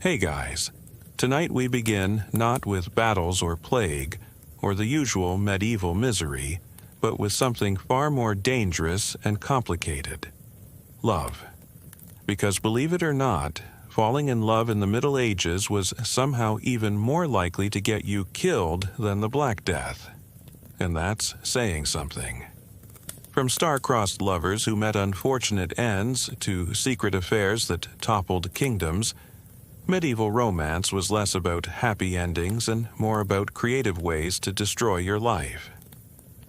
Hey guys, tonight we begin not with battles or plague, or the usual medieval misery, but with something far more dangerous and complicated. Love. Because believe it or not, falling in love in the Middle Ages was somehow even more likely to get you killed than the Black Death. And that's saying something. From star-crossed lovers who met unfortunate ends to secret affairs that toppled kingdoms, medieval romance was less about happy endings and more about creative ways to destroy your life.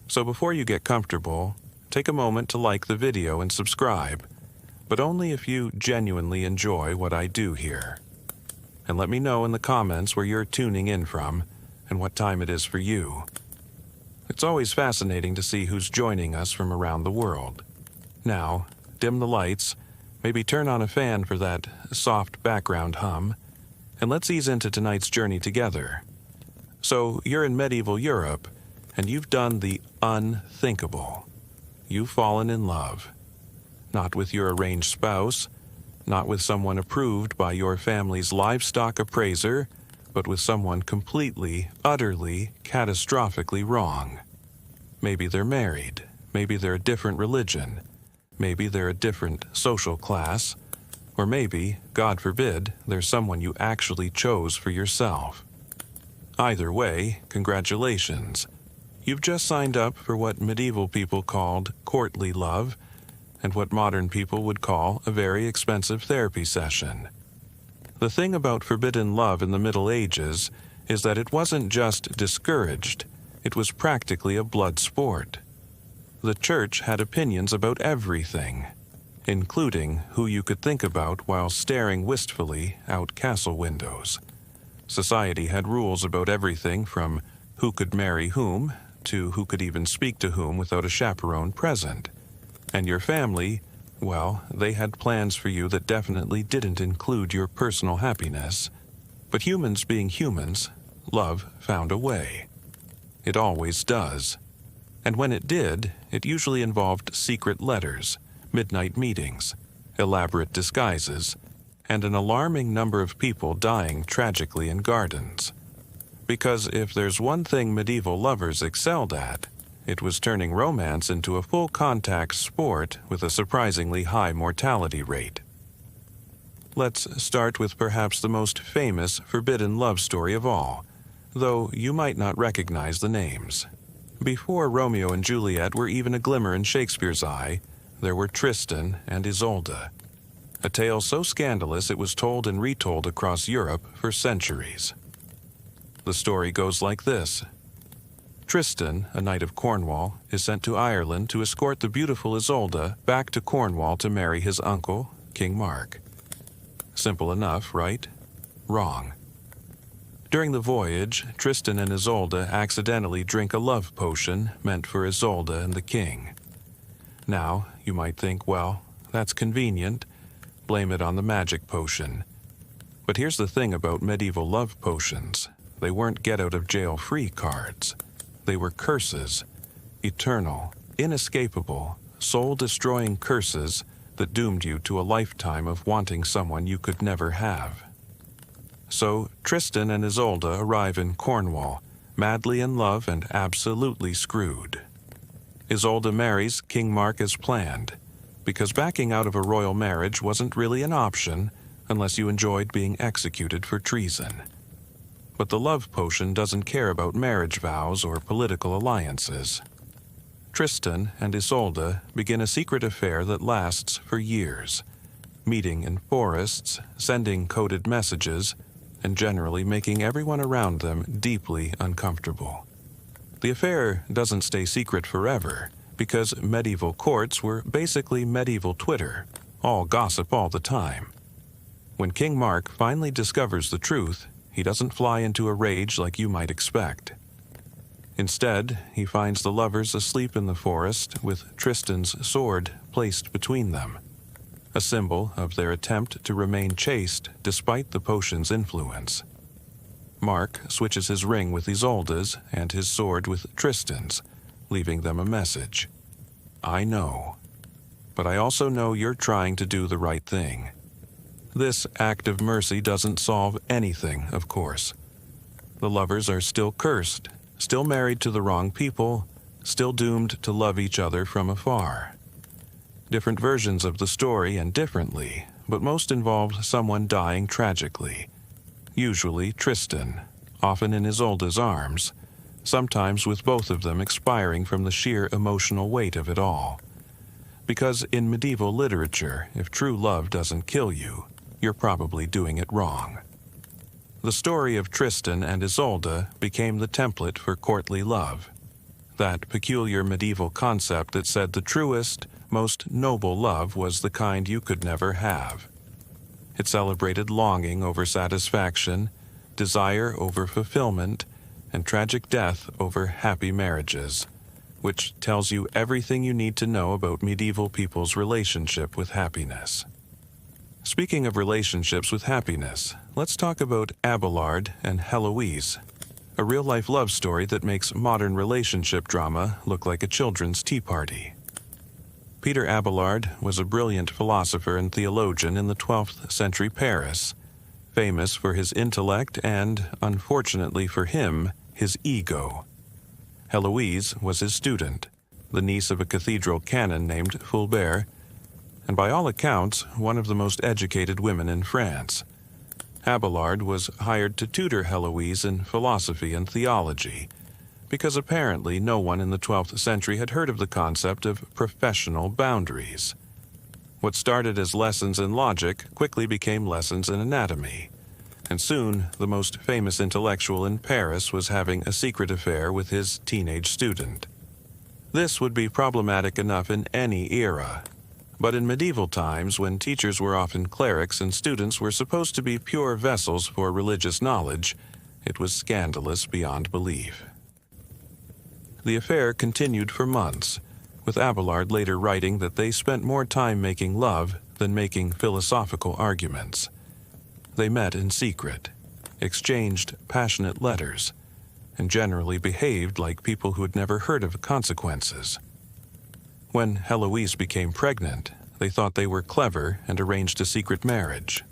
So before you get comfortable, take a moment to like the video and subscribe, but only if you genuinely enjoy what I do here. And let me know in the comments where you're tuning in from and what time it is for you. It's always fascinating to see who's joining us from around the world. Now, dim the lights, maybe turn on a fan for that soft background hum, and let's ease into tonight's journey together. So, you're in medieval Europe, and you've done the unthinkable. You've fallen in love. Not with your arranged spouse, not with someone approved by your family's livestock appraiser, but with someone completely, utterly, catastrophically wrong. Maybe they're married, maybe they're a different religion, maybe they're a different social class, or maybe, God forbid, they're someone you actually chose for yourself. Either way, congratulations. You've just signed up for what medieval people called courtly love, and what modern people would call a very expensive therapy session. The thing about forbidden love in the Middle Ages is that it wasn't just discouraged, it was practically a blood sport. The church had opinions about everything, including who you could think about while staring wistfully out castle windows. Society had rules about everything from who could marry whom to who could even speak to whom without a chaperone present. And your family, well, they had plans for you that definitely didn't include your personal happiness. But humans being humans, love found a way. It always does. And when it did, it usually involved secret letters, midnight meetings, elaborate disguises, and an alarming number of people dying tragically in gardens. Because if there's one thing medieval lovers excelled at, it was turning romance into a full-contact sport with a surprisingly high mortality rate. Let's start with perhaps the most famous forbidden love story of all, though you might not recognize the names. Before Romeo and Juliet were even a glimmer in Shakespeare's eye, there were Tristan and Isolde, a tale so scandalous it was told and retold across Europe for centuries. The story goes like this. Tristan, a knight of Cornwall, is sent to Ireland to escort the beautiful Isolde back to Cornwall to marry his uncle, King Mark. Simple enough, right? Wrong. During the voyage, Tristan and Isolde accidentally drink a love potion meant for Isolde and the king. Now, you might think, well, that's convenient. Blame it on the magic potion. But here's the thing about medieval love potions. They weren't get-out-of-jail-free cards. They were curses, eternal, inescapable, soul-destroying curses that doomed you to a lifetime of wanting someone you could never have. So, Tristan and Isolde arrive in Cornwall, madly in love and absolutely screwed. Isolde marries King Mark as planned, because backing out of a royal marriage wasn't really an option unless you enjoyed being executed for treason. But the love potion doesn't care about marriage vows or political alliances. Tristan and Isolde begin a secret affair that lasts for years, meeting in forests, sending coded messages, and generally making everyone around them deeply uncomfortable. The affair doesn't stay secret forever, because medieval courts were basically medieval Twitter, all gossip all the time. When King Mark finally discovers the truth, he doesn't fly into a rage like you might expect. Instead, he finds the lovers asleep in the forest with Tristan's sword placed between them, a symbol of their attempt to remain chaste despite the potion's influence. Mark switches his ring with Isolde's and his sword with Tristan's, leaving them a message. I know, but I also know you're trying to do the right thing. This act of mercy doesn't solve anything, of course. The lovers are still cursed, still married to the wrong people, still doomed to love each other from afar. Different versions of the story and differently, but most involved someone dying tragically. Usually Tristan, often in Isolde's arms, sometimes with both of them expiring from the sheer emotional weight of it all. Because in medieval literature, if true love doesn't kill you, you're probably doing it wrong. The story of Tristan and Isolde became the template for courtly love, that peculiar medieval concept that said the truest, most noble love was the kind you could never have. It celebrated longing over satisfaction, desire over fulfillment, and tragic death over happy marriages, which tells you everything you need to know about medieval people's relationship with happiness. Speaking of relationships with happiness, let's talk about Abelard and Heloise, a real-life love story that makes modern relationship drama look like a children's tea party. Peter Abelard was a brilliant philosopher and theologian in the 12th century Paris, famous for his intellect and, unfortunately for him, his ego. Heloise was his student, the niece of a cathedral canon named Fulbert, and by all accounts, one of the most educated women in France. Abelard was hired to tutor Heloise in philosophy and theology, because apparently no one in the 12th century had heard of the concept of professional boundaries. What started as lessons in logic quickly became lessons in anatomy, and soon the most famous intellectual in Paris was having a secret affair with his teenage student. This would be problematic enough in any era, but in medieval times, when teachers were often clerics and students were supposed to be pure vessels for religious knowledge, it was scandalous beyond belief. The affair continued for months, with Abelard later writing that they spent more time making love than making philosophical arguments. They met in secret, exchanged passionate letters, and generally behaved like people who had never heard of consequences. When Heloise became pregnant, they thought they were clever and arranged a secret marriage.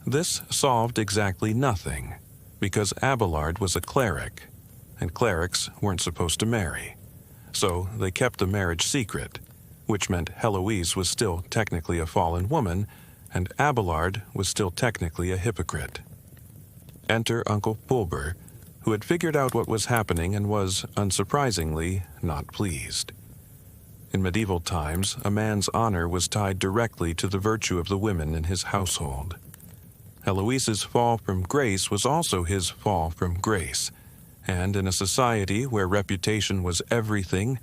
This solved exactly nothing, because Abelard was a cleric, and clerics weren't supposed to marry. So they kept the marriage secret, which meant Heloise was still technically a fallen woman, and Abelard was still technically a hypocrite. Enter Uncle Fulbert, who had figured out what was happening and was, unsurprisingly, not pleased. In medieval times, a man's honor was tied directly to the virtue of the women in his household. Heloise's fall from grace was also his fall from grace, and in a society where reputation was everything,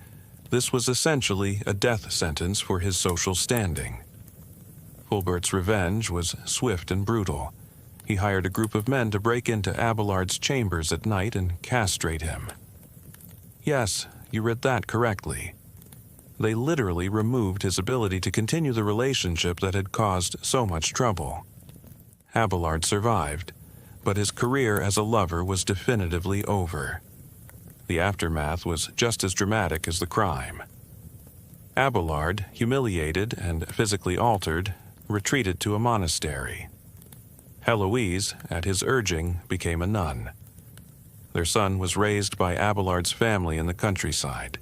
this was essentially a death sentence for his social standing. Fulbert's revenge was swift and brutal. He hired a group of men to break into Abelard's chambers at night and castrate him. Yes, you read that correctly. They literally removed his ability to continue the relationship that had caused so much trouble. Abelard survived, but his career as a lover was definitively over. The aftermath was just as dramatic as the crime. Abelard, humiliated and physically altered, retreated to a monastery. Heloise, at his urging, became a nun. Their son was raised by Abelard's family in the countryside,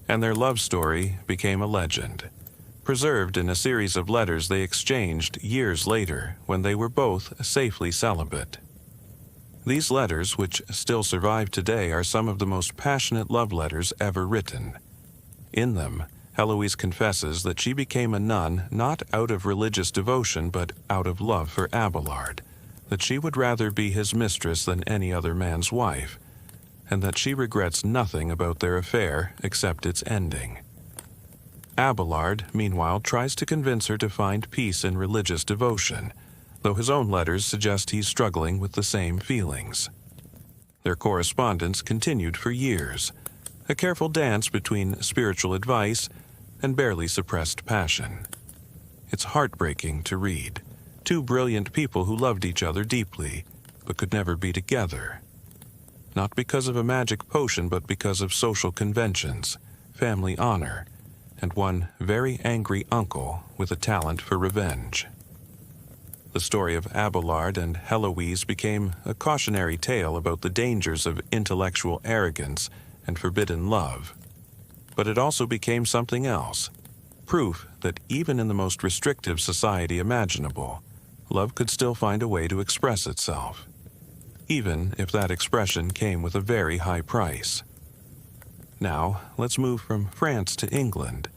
and their love story became a legend, preserved in a series of letters they exchanged years later when they were both safely celibate. These letters, which still survive today, are some of the most passionate love letters ever written. In them, Heloise confesses that she became a nun not out of religious devotion but out of love for Abelard, that she would rather be his mistress than any other man's wife, and that she regrets nothing about their affair except its ending. Abelard, meanwhile, tries to convince her to find peace in religious devotion, though his own letters suggest he's struggling with the same feelings. Their correspondence continued for years, a careful dance between spiritual advice and barely suppressed passion. It's heartbreaking to read. Two brilliant people who loved each other deeply, but could never be together. Not because of a magic potion, but because of social conventions, family honor, and one very angry uncle with a talent for revenge. The story of Abelard and Heloise became a cautionary tale about the dangers of intellectual arrogance and forbidden love. But it also became something else, proof that even in the most restrictive society imaginable, love could still find a way to express itself, even if that expression came with a very high price. Now, let's move from France to England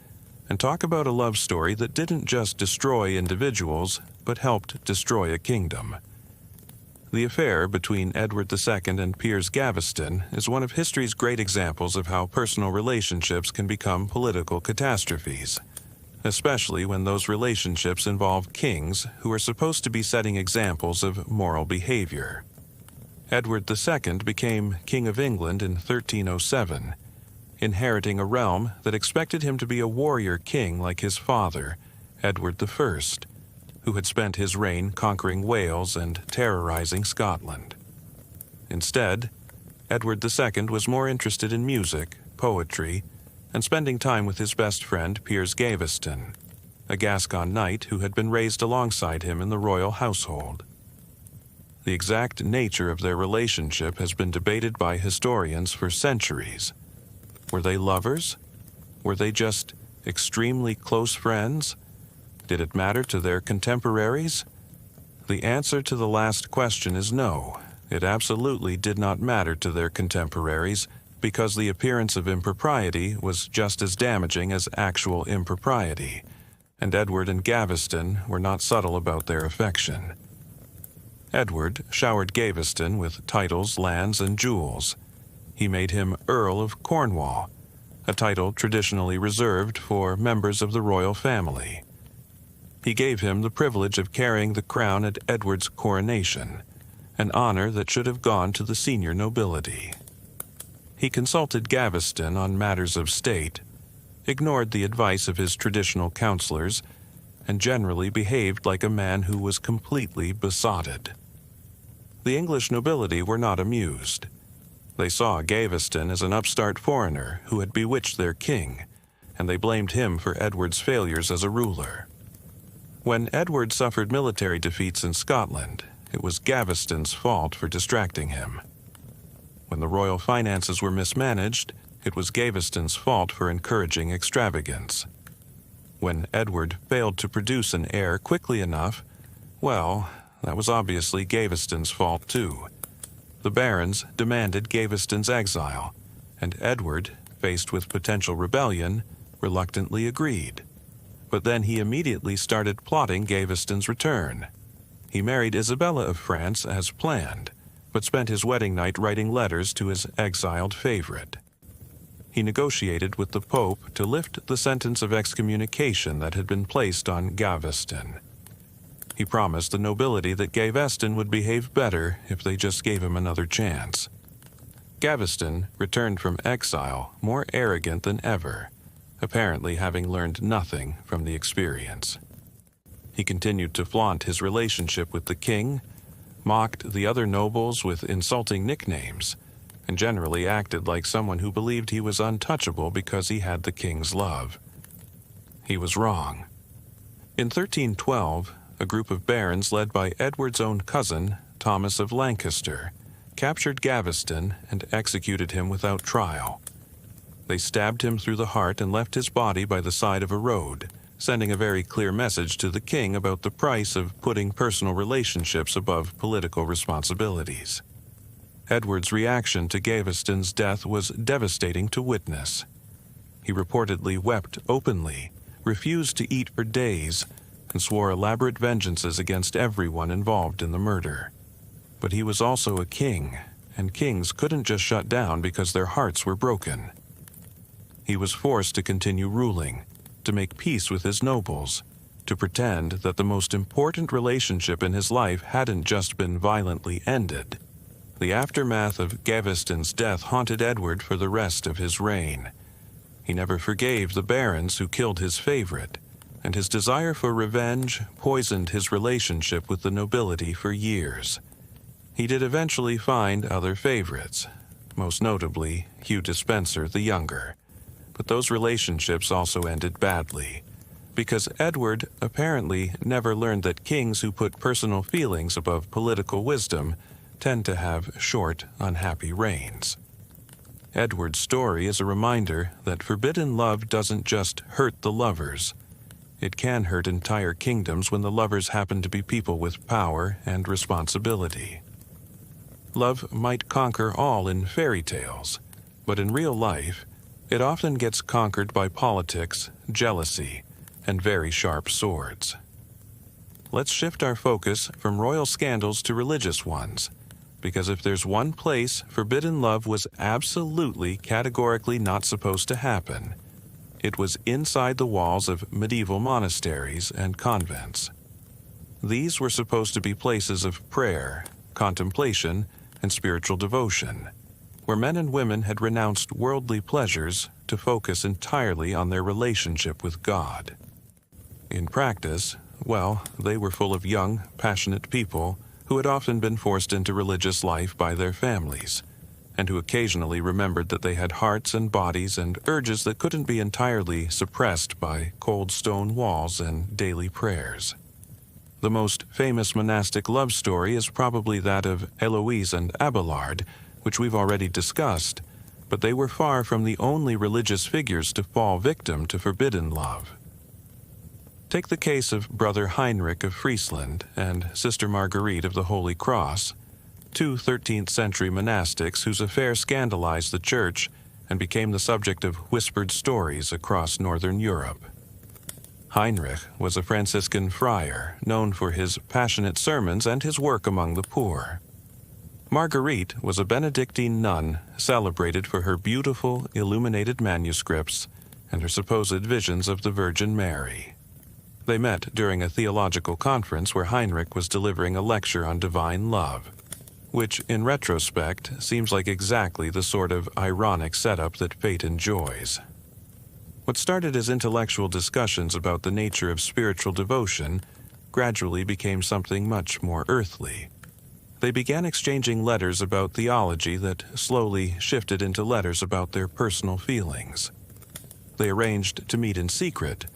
and talk about a love story that didn't just destroy individuals, but helped destroy a kingdom. The affair between Edward II and Piers Gaveston is one of history's great examples of how personal relationships can become political catastrophes, especially when those relationships involve kings who are supposed to be setting examples of moral behavior. Edward II became King of England in 1307, inheriting a realm that expected him to be a warrior king like his father, Edward I, who had spent his reign conquering Wales and terrorizing Scotland. Instead, Edward II was more interested in music, poetry, and spending time with his best friend Piers Gaveston, a Gascon knight who had been raised alongside him in the royal household. The exact nature of their relationship has been debated by historians for centuries. Were they lovers? Were they just extremely close friends? Did it matter to their contemporaries? The answer to the last question is no. It absolutely did not matter to their contemporaries, because the appearance of impropriety was just as damaging as actual impropriety, and Edward and Gaveston were not subtle about their affection. Edward showered Gaveston with titles, lands, and jewels. He made him Earl of Cornwall, a title traditionally reserved for members of the royal family. He gave him the privilege of carrying the crown at Edward's coronation, an honor that should have gone to the senior nobility. He consulted Gaveston on matters of state, ignored the advice of his traditional counselors, and generally behaved like a man who was completely besotted. The English nobility were not amused. They saw Gaveston as an upstart foreigner who had bewitched their king, and they blamed him for Edward's failures as a ruler. When Edward suffered military defeats in Scotland, it was Gaveston's fault for distracting him. When the royal finances were mismanaged, it was Gaveston's fault for encouraging extravagance. When Edward failed to produce an heir quickly enough, well, that was obviously Gaveston's fault too. The barons demanded Gaveston's exile, and Edward, faced with potential rebellion, reluctantly agreed. But then he immediately started plotting Gaveston's return. He married Isabella of France as planned, but spent his wedding night writing letters to his exiled favorite. He negotiated with the Pope to lift the sentence of excommunication that had been placed on Gaveston. He promised the nobility that Gaveston would behave better if they just gave him another chance. Gaveston returned from exile more arrogant than ever, apparently having learned nothing from the experience. He continued to flaunt his relationship with the king, mocked the other nobles with insulting nicknames, and generally acted like someone who believed he was untouchable because he had the king's love. He was wrong. In 1312, a group of barons led by Edward's own cousin, Thomas of Lancaster, captured Gaveston and executed him without trial. They stabbed him through the heart and left his body by the side of a road, sending a very clear message to the king about the price of putting personal relationships above political responsibilities. Edward's reaction to Gaveston's death was devastating to witness. He reportedly wept openly, refused to eat for days, and swore elaborate vengeances against everyone involved in the murder. But he was also a king, and kings couldn't just shut down because their hearts were broken. He was forced to continue ruling, to make peace with his nobles, to pretend that the most important relationship in his life hadn't just been violently ended. The aftermath of Gaveston's death haunted Edward for the rest of his reign. He never forgave the barons who killed his favorite, and his desire for revenge poisoned his relationship with the nobility for years. He did eventually find other favorites, most notably Hugh Despenser the Younger. But those relationships also ended badly, because Edward apparently never learned that kings who put personal feelings above political wisdom tend to have short, unhappy reigns. Edward's story is a reminder that forbidden love doesn't just hurt the lovers. It can hurt entire kingdoms when the lovers happen to be people with power and responsibility. Love might conquer all in fairy tales, but in real life, it often gets conquered by politics, jealousy, and very sharp swords. Let's shift our focus from royal scandals to religious ones, because if there's one place forbidden love was absolutely, categorically not supposed to happen, it was inside the walls of medieval monasteries and convents. These were supposed to be places of prayer, contemplation, and spiritual devotion, where men and women had renounced worldly pleasures to focus entirely on their relationship with God. In practice, well, they were full of young, passionate people who had often been forced into religious life by their families, and who occasionally remembered that they had hearts and bodies and urges that couldn't be entirely suppressed by cold stone walls and daily prayers. The most famous monastic love story is probably that of Eloise and Abelard, which we've already discussed, but they were far from the only religious figures to fall victim to forbidden love. Take the case of Brother Heinrich of Friesland and Sister Marguerite of the Holy Cross, two 13th century monastics whose affair scandalized the Church and became the subject of whispered stories across northern Europe. Heinrich was a Franciscan friar known for his passionate sermons and his work among the poor. Marguerite was a Benedictine nun celebrated for her beautiful, illuminated manuscripts and her supposed visions of the Virgin Mary. They met during a theological conference where Heinrich was delivering a lecture on divine love, which, in retrospect, seems like exactly the sort of ironic setup that fate enjoys. What started as intellectual discussions about the nature of spiritual devotion gradually became something much more earthly. They began exchanging letters about theology that slowly shifted into letters about their personal feelings. They arranged to meet in secret,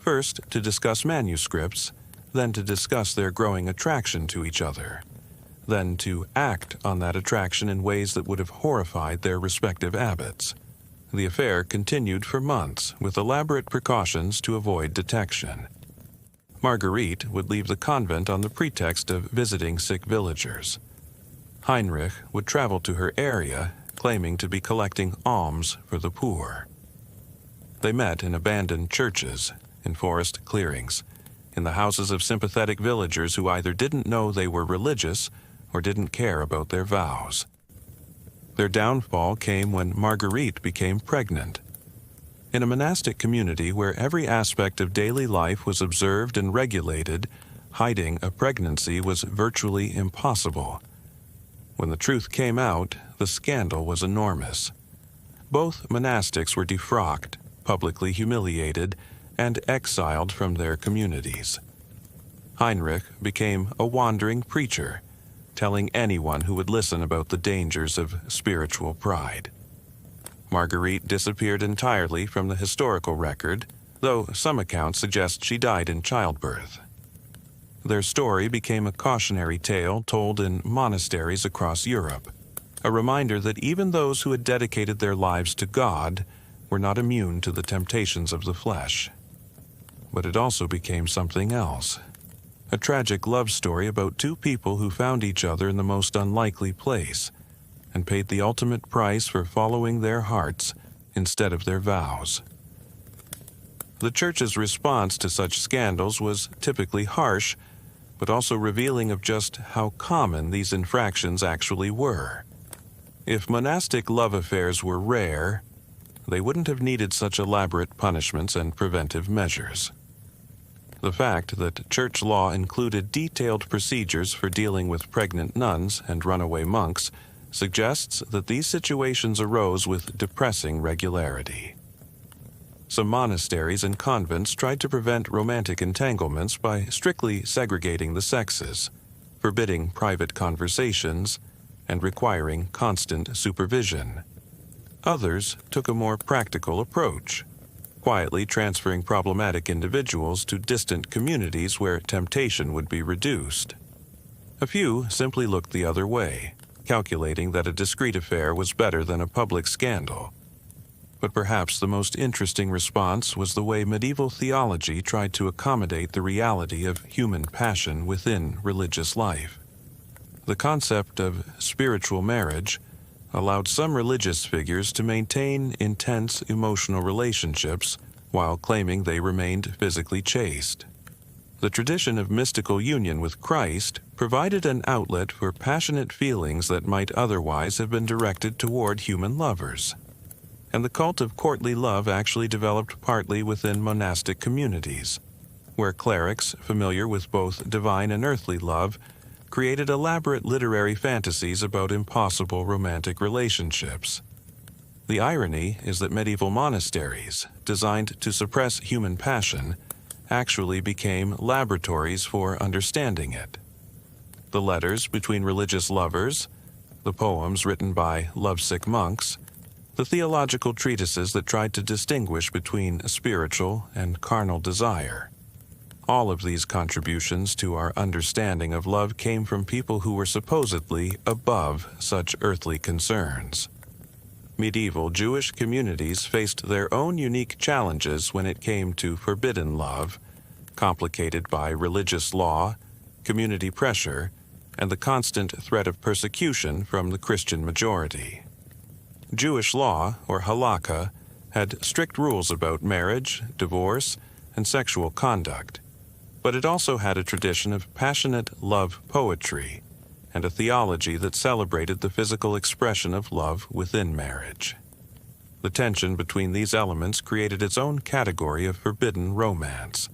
first to discuss manuscripts, then to discuss their growing attraction to each other, then to act on that attraction in ways that would have horrified their respective abbots. The affair continued for months with elaborate precautions to avoid detection. Marguerite would leave the convent on the pretext of visiting sick villagers. Heinrich would travel to her area, claiming to be collecting alms for the poor. They met in abandoned churches, in forest clearings, in the houses of sympathetic villagers who either didn't know they were religious or didn't care about their vows. Their downfall came when Marguerite became pregnant. In a monastic community where every aspect of daily life was observed and regulated, hiding a pregnancy was virtually impossible. When the truth came out, the scandal was enormous. Both monastics were defrocked, publicly humiliated, and exiled from their communities. Heinrich became a wandering preacher, telling anyone who would listen about the dangers of spiritual pride. Marguerite disappeared entirely from the historical record, though some accounts suggest she died in childbirth. Their story became a cautionary tale told in monasteries across Europe, a reminder that even those who had dedicated their lives to God were not immune to the temptations of the flesh. But it also became something else. A tragic love story about two people who found each other in the most unlikely place and paid the ultimate price for following their hearts instead of their vows. The Church's response to such scandals was typically harsh, but also revealing of just how common these infractions actually were. If monastic love affairs were rare, they wouldn't have needed such elaborate punishments and preventive measures. The fact that church law included detailed procedures for dealing with pregnant nuns and runaway monks suggests that these situations arose with depressing regularity. Some monasteries and convents tried to prevent romantic entanglements by strictly segregating the sexes, forbidding private conversations, and requiring constant supervision. Others took a more practical approach, quietly transferring problematic individuals to distant communities where temptation would be reduced. A few simply looked the other way, calculating that a discreet affair was better than a public scandal. But perhaps the most interesting response was the way medieval theology tried to accommodate the reality of human passion within religious life. The concept of spiritual marriage allowed some religious figures to maintain intense emotional relationships while claiming they remained physically chaste. The tradition of mystical union with Christ provided an outlet for passionate feelings that might otherwise have been directed toward human lovers. And the cult of courtly love actually developed partly within monastic communities, where clerics, familiar with both divine and earthly love, created elaborate literary fantasies about impossible romantic relationships. The irony is that medieval monasteries, designed to suppress human passion, actually became laboratories for understanding it. The letters between religious lovers, the poems written by lovesick monks, the theological treatises that tried to distinguish between spiritual and carnal desire. All of these contributions to our understanding of love came from people who were supposedly above such earthly concerns. Medieval Jewish communities faced their own unique challenges when it came to forbidden love, complicated by religious law, community pressure, and the constant threat of persecution from the Christian majority. Jewish law, or halakha, had strict rules about marriage, divorce, and sexual conduct, but it also had a tradition of passionate love poetry and a theology that celebrated the physical expression of love within marriage. The tension between these elements created its own category of forbidden romance.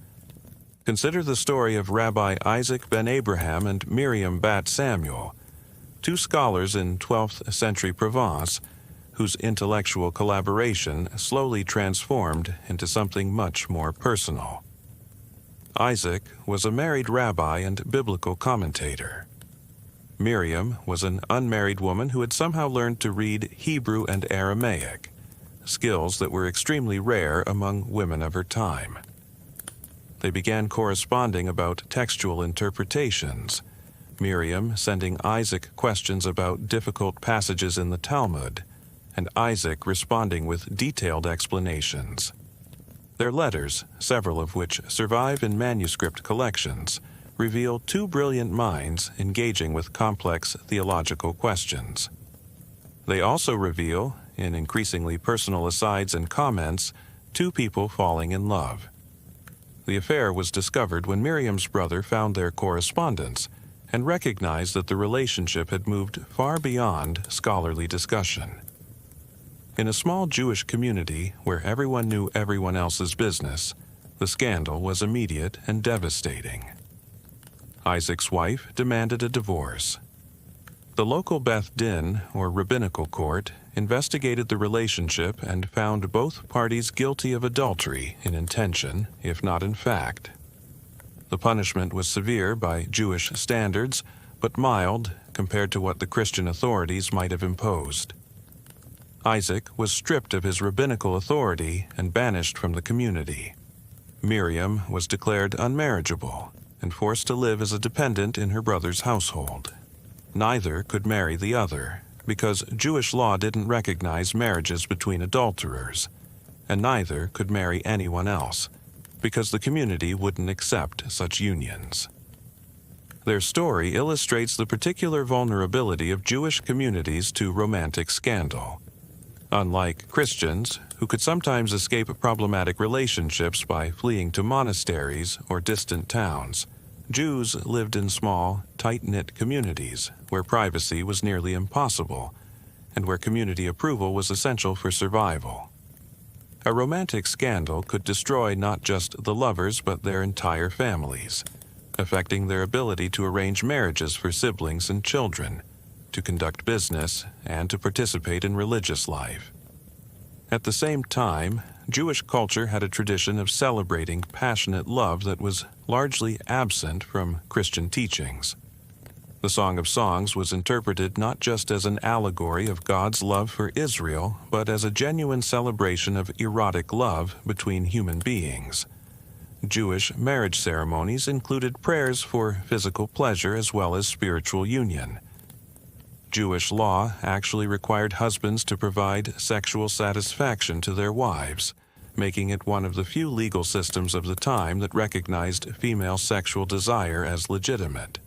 Consider the story of Rabbi Isaac ben Abraham and Miriam bat Samuel, two scholars in 12th century Provence whose intellectual collaboration slowly transformed into something much more personal. Isaac was a married rabbi and biblical commentator. Miriam was an unmarried woman who had somehow learned to read Hebrew and Aramaic, skills that were extremely rare among women of her time. They began corresponding about textual interpretations, Miriam sending Isaac questions about difficult passages in the Talmud, and Isaac responding with detailed explanations. Their letters, several of which survive in manuscript collections, reveal two brilliant minds engaging with complex theological questions. They also reveal, in increasingly personal asides and comments, two people falling in love. The affair was discovered when Miriam's brother found their correspondence and recognized that the relationship had moved far beyond scholarly discussion. In a small Jewish community where everyone knew everyone else's business, the scandal was immediate and devastating. Isaac's wife demanded a divorce. The local Beth Din, or rabbinical court, investigated the relationship and found both parties guilty of adultery in intention, if not in fact. The punishment was severe by Jewish standards, but mild compared to what the Christian authorities might have imposed. Isaac was stripped of his rabbinical authority and banished from the community. Miriam was declared unmarriageable and forced to live as a dependent in her brother's household. Neither could marry the other, because Jewish law didn't recognize marriages between adulterers, and neither could marry anyone else, because the community wouldn't accept such unions. Their story illustrates the particular vulnerability of Jewish communities to romantic scandal. Unlike Christians, who could sometimes escape problematic relationships by fleeing to monasteries or distant towns, Jews lived in small, tight-knit communities where privacy was nearly impossible and where community approval was essential for survival. A romantic scandal could destroy not just the lovers but their entire families, affecting their ability to arrange marriages for siblings and children, to conduct business, and to participate in religious life. At the same time, Jewish culture had a tradition of celebrating passionate love that was largely absent from Christian teachings. The Song of Songs was interpreted not just as an allegory of God's love for Israel, but as a genuine celebration of erotic love between human beings. Jewish marriage ceremonies included prayers for physical pleasure as well as spiritual union. Jewish law actually required husbands to provide sexual satisfaction to their wives, making it one of the few legal systems of the time that recognized female sexual desire as legitimate.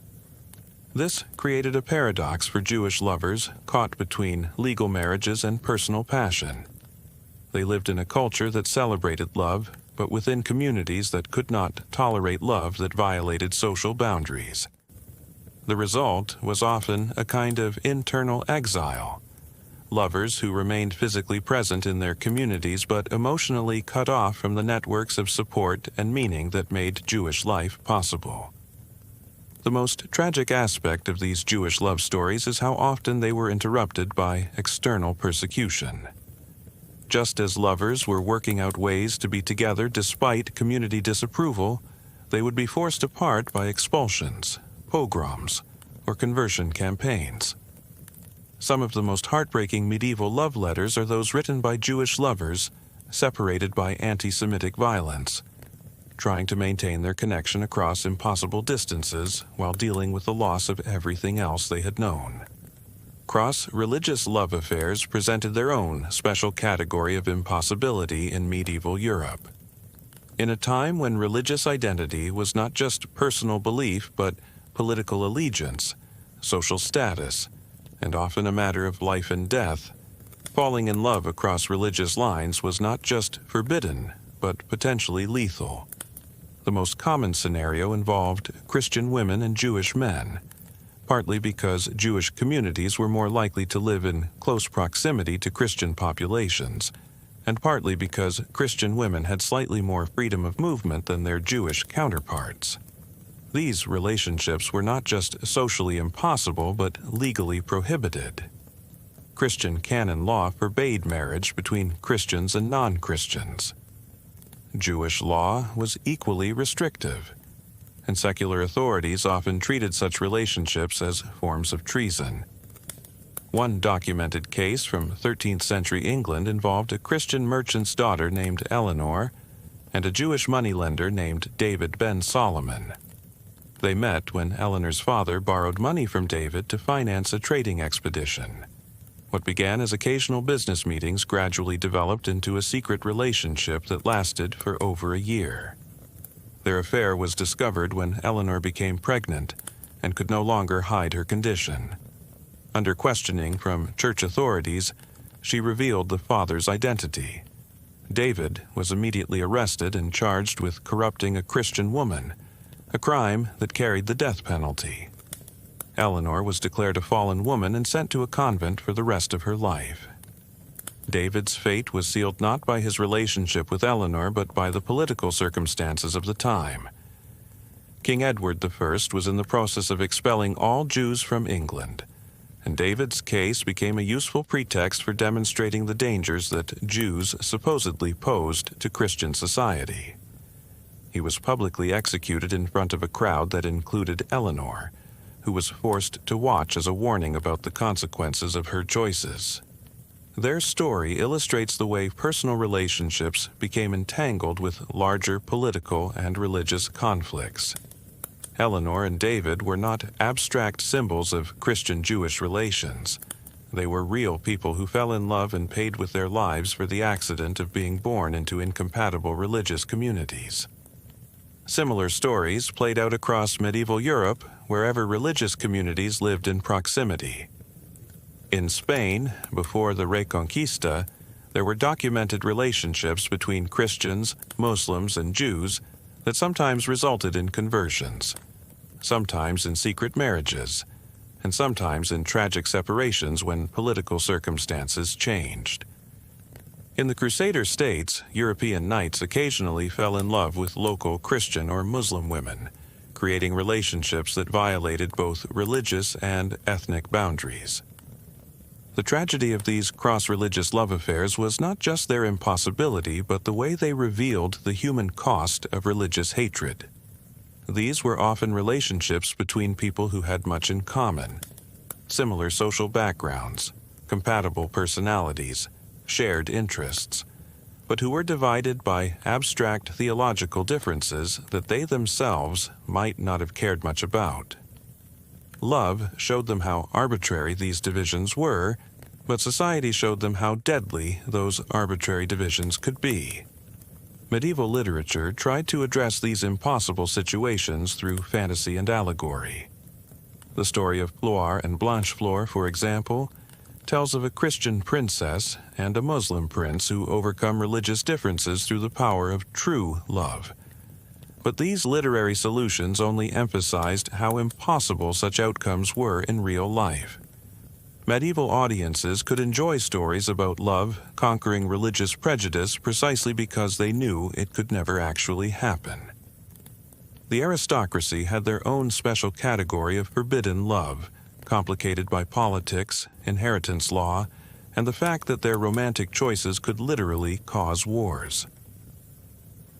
This created a paradox for Jewish lovers caught between legal marriages and personal passion. They lived in a culture that celebrated love, but within communities that could not tolerate love that violated social boundaries. The result was often a kind of internal exile. Lovers who remained physically present in their communities but emotionally cut off from the networks of support and meaning that made Jewish life possible. The most tragic aspect of these Jewish love stories is how often they were interrupted by external persecution. Just as lovers were working out ways to be together despite community disapproval, they would be forced apart by expulsions, pogroms, or conversion campaigns. Some of the most heartbreaking medieval love letters are those written by Jewish lovers separated by anti-Semitic violence, trying to maintain their connection across impossible distances while dealing with the loss of everything else they had known. Cross-religious love affairs presented their own special category of impossibility in medieval Europe. In a time when religious identity was not just personal belief but political allegiance, social status, and often a matter of life and death, falling in love across religious lines was not just forbidden but potentially lethal. The most common scenario involved Christian women and Jewish men, partly because Jewish communities were more likely to live in close proximity to Christian populations, and partly because Christian women had slightly more freedom of movement than their Jewish counterparts. These relationships were not just socially impossible but legally prohibited. Christian canon law forbade marriage between Christians and non-Christians. Jewish law was equally restrictive, and secular authorities often treated such relationships as forms of treason. One documented case from 13th century England involved a Christian merchant's daughter named Eleanor and a Jewish moneylender named David ben Solomon. They met when Eleanor's father borrowed money from David to finance a trading expedition. What began as occasional business meetings gradually developed into a secret relationship that lasted for over a year. Their affair was discovered when Eleanor became pregnant and could no longer hide her condition. Under questioning from church authorities, she revealed the father's identity. David was immediately arrested and charged with corrupting a Christian woman, a crime that carried the death penalty. Eleanor was declared a fallen woman and sent to a convent for the rest of her life. David's fate was sealed not by his relationship with Eleanor but by the political circumstances of the time. King Edward I was in the process of expelling all Jews from England, and David's case became a useful pretext for demonstrating the dangers that Jews supposedly posed to Christian society. He was publicly executed in front of a crowd that included Eleanor, who was forced to watch as a warning about the consequences of her choices. Their story illustrates the way personal relationships became entangled with larger political and religious conflicts. Eleanor and David were not abstract symbols of Christian-Jewish relations. They were real people who fell in love and paid with their lives for the accident of being born into incompatible religious communities. Similar stories played out across medieval Europe, wherever religious communities lived in proximity. In Spain, before the Reconquista, there were documented relationships between Christians, Muslims, and Jews that sometimes resulted in conversions, sometimes in secret marriages, and sometimes in tragic separations when political circumstances changed. In the Crusader states, European knights occasionally fell in love with local Christian or Muslim women, creating relationships that violated both religious and ethnic boundaries. The tragedy of these cross-religious love affairs was not just their impossibility, but the way they revealed the human cost of religious hatred. These were often relationships between people who had much in common, similar social backgrounds, compatible personalities, shared interests, but who were divided by abstract theological differences that they themselves might not have cared much about. Love showed them how arbitrary these divisions were, but society showed them how deadly those arbitrary divisions could be. Medieval literature tried to address these impossible situations through fantasy and allegory. The story of Floire and Blanchefleur, for example, tells of a Christian princess and a Muslim prince who overcome religious differences through the power of true love. But these literary solutions only emphasized how impossible such outcomes were in real life. Medieval audiences could enjoy stories about love conquering religious prejudice precisely because they knew it could never actually happen. The aristocracy had their own special category of forbidden love, complicated by politics, inheritance law, and the fact that their romantic choices could literally cause wars.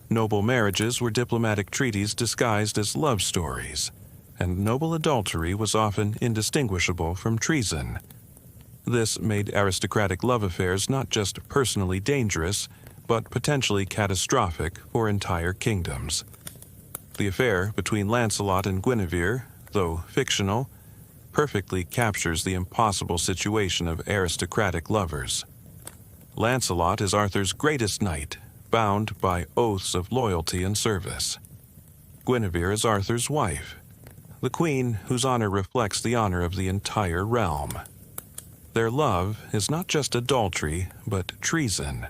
Noble marriages were diplomatic treaties disguised as love stories, and noble adultery was often indistinguishable from treason. This made aristocratic love affairs not just personally dangerous, but potentially catastrophic for entire kingdoms. The affair between Lancelot and Guinevere, though fictional, perfectly captures the impossible situation of aristocratic lovers. Lancelot is Arthur's greatest knight, bound by oaths of loyalty and service. Guinevere is Arthur's wife, the queen whose honor reflects the honor of the entire realm. Their love is not just adultery, but treason.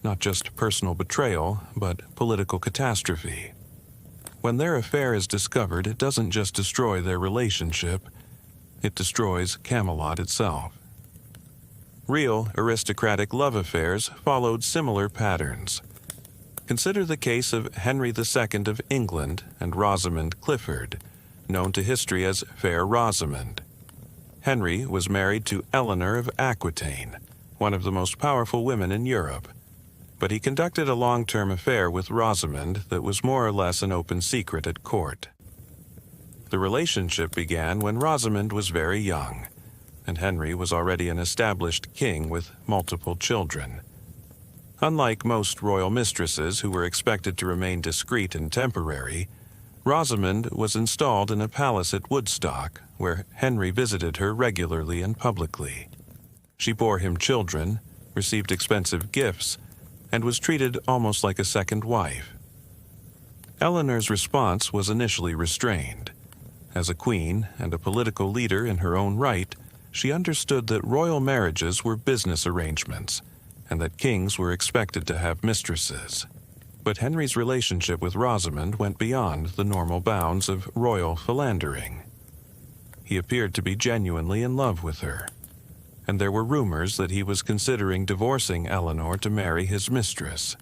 Not just personal betrayal, but political catastrophe. When their affair is discovered, it doesn't just destroy their relationship, it destroys Camelot itself. Real aristocratic love affairs followed similar patterns. Consider the case of Henry II of England and Rosamund Clifford, known to history as Fair Rosamund. Henry was married to Eleanor of Aquitaine, one of the most powerful women in Europe, but he conducted a long-term affair with Rosamund that was more or less an open secret at court. The relationship began when Rosamund was very young, and Henry was already an established king with multiple children. Unlike most royal mistresses who were expected to remain discreet and temporary, Rosamund was installed in a palace at Woodstock, where Henry visited her regularly and publicly. She bore him children, received expensive gifts, and was treated almost like a second wife. Eleanor's response was initially restrained. As a queen and a political leader in her own right, she understood that royal marriages were business arrangements, and that kings were expected to have mistresses. But Henry's relationship with Rosamund went beyond the normal bounds of royal philandering. He appeared to be genuinely in love with her, and there were rumors that he was considering divorcing Eleanor to marry his mistress.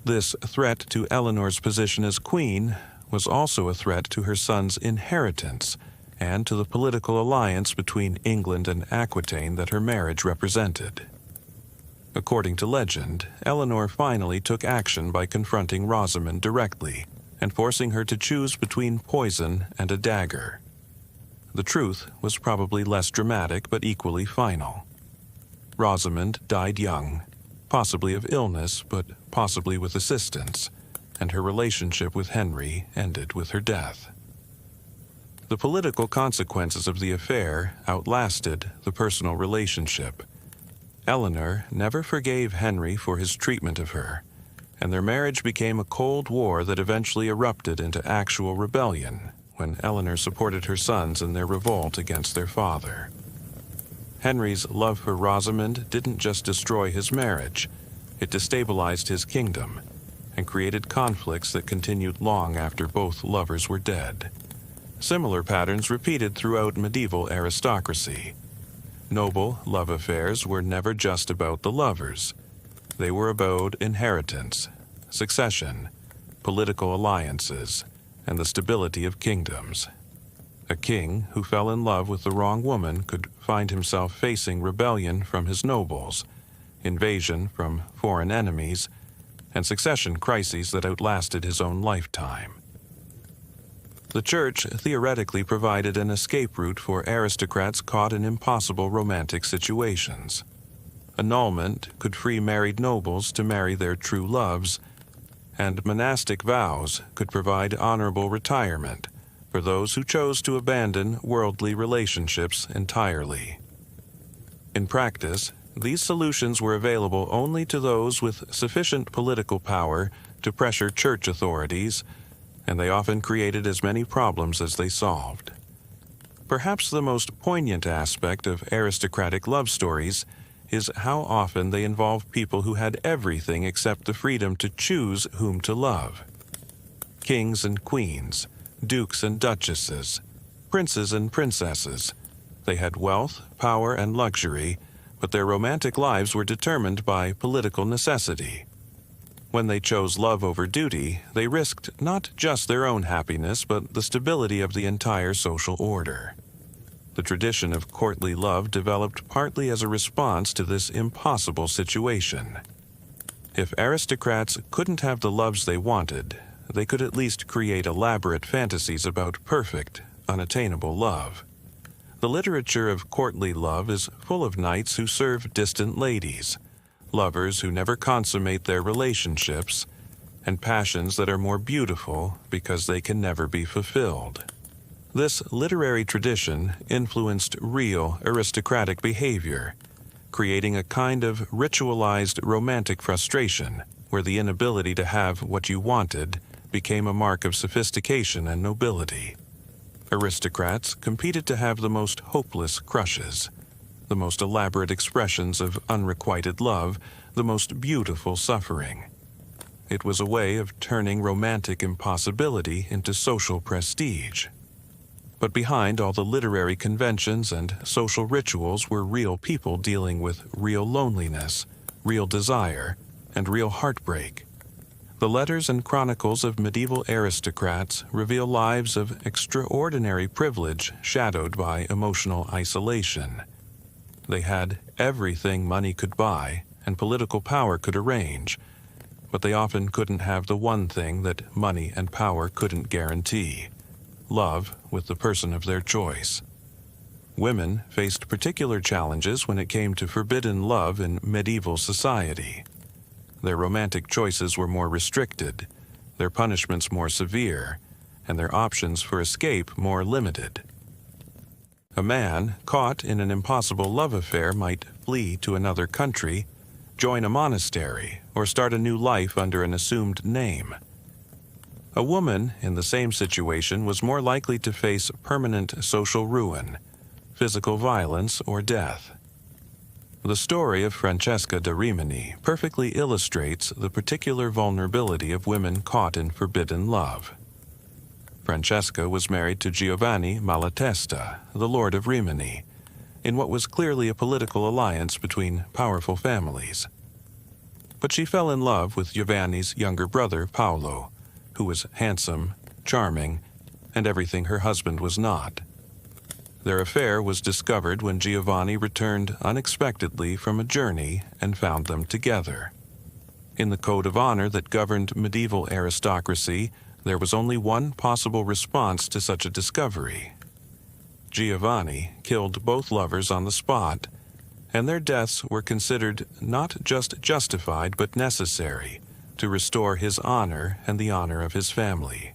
This threat to Eleanor's position as queen was also a threat to her son's inheritance and to the political alliance between England and Aquitaine that her marriage represented. According to legend, Eleanor finally took action by confronting Rosamund directly and forcing her to choose between poison and a dagger. The truth was probably less dramatic but equally final. Rosamund died young, possibly of illness but possibly with assistance, and her relationship with Henry ended with her death. The political consequences of the affair outlasted the personal relationship. Eleanor never forgave Henry for his treatment of her, and their marriage became a cold war that eventually erupted into actual rebellion when Eleanor supported her sons in their revolt against their father. Henry's love for Rosamund didn't just destroy his marriage, it destabilized his kingdom and created conflicts that continued long after both lovers were dead. Similar patterns repeated throughout medieval aristocracy. Noble love affairs were never just about the lovers. They were about inheritance, succession, political alliances, and the stability of kingdoms. A king who fell in love with the wrong woman could find himself facing rebellion from his nobles, invasion from foreign enemies, and succession crises that outlasted his own lifetime. The church theoretically provided an escape route for aristocrats caught in impossible romantic situations. Annulment could free married nobles to marry their true loves, and monastic vows could provide honorable retirement for those who chose to abandon worldly relationships entirely. In practice, these solutions were available only to those with sufficient political power to pressure church authorities, and they often created as many problems as they solved. Perhaps the most poignant aspect of aristocratic love stories is how often they involve people who had everything except the freedom to choose whom to love. Kings and queens, dukes and duchesses, princes and princesses. They had wealth, power, and luxury, but their romantic lives were determined by political necessity. When they chose love over duty, they risked not just their own happiness, but the stability of the entire social order. The tradition of courtly love developed partly as a response to this impossible situation. If aristocrats couldn't have the loves they wanted, they could at least create elaborate fantasies about perfect, unattainable love. The literature of courtly love is full of knights who serve distant ladies, lovers who never consummate their relationships, and passions that are more beautiful because they can never be fulfilled. This literary tradition influenced real aristocratic behavior, creating a kind of ritualized romantic frustration where the inability to have what you wanted became a mark of sophistication and nobility. Aristocrats competed to have the most hopeless crushes, the most elaborate expressions of unrequited love, the most beautiful suffering. It was a way of turning romantic impossibility into social prestige. But behind all the literary conventions and social rituals were real people dealing with real loneliness, real desire, and real heartbreak. The letters and chronicles of medieval aristocrats reveal lives of extraordinary privilege shadowed by emotional isolation. They had everything money could buy and political power could arrange, but they often couldn't have the one thing that money and power couldn't guarantee: love with the person of their choice. Women faced particular challenges when it came to forbidden love in medieval society. Their romantic choices were more restricted, their punishments more severe, and their options for escape more limited. A man caught in an impossible love affair might flee to another country, join a monastery, or start a new life under an assumed name. A woman in the same situation was more likely to face permanent social ruin, physical violence, or death. The story of Francesca da Rimini perfectly illustrates the particular vulnerability of women caught in forbidden love. Francesca was married to Giovanni Malatesta, the Lord of Rimini, in what was clearly a political alliance between powerful families. But she fell in love with Giovanni's younger brother, Paolo, who was handsome, charming, and everything her husband was not. Their affair was discovered when Giovanni returned unexpectedly from a journey and found them together. In the code of honor that governed medieval aristocracy, there was only one possible response to such a discovery. Giovanni killed both lovers on the spot, and their deaths were considered not just justified but necessary to restore his honor and the honor of his family.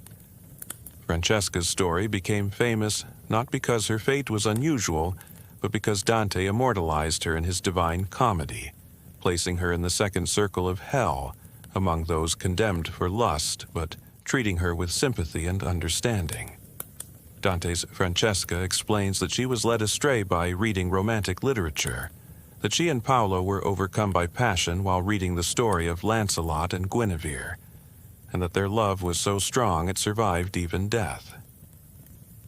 Francesca's story became famous not because her fate was unusual, but because Dante immortalized her in his Divine Comedy, placing her in the second circle of hell among those condemned for lust, but treating her with sympathy and understanding. Dante's Francesca explains that she was led astray by reading romantic literature, that she and Paolo were overcome by passion while reading the story of Lancelot and Guinevere, and that their love was so strong it survived even death.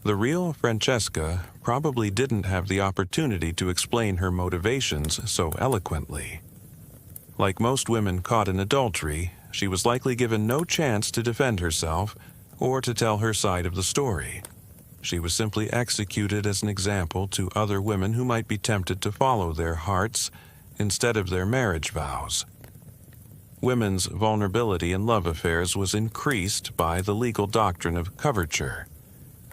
The real Francesca probably didn't have the opportunity to explain her motivations so eloquently. Like most women caught in adultery, she was likely given no chance to defend herself or to tell her side of the story. She was simply executed as an example to other women who might be tempted to follow their hearts instead of their marriage vows. Women's vulnerability in love affairs was increased by the legal doctrine of coverture,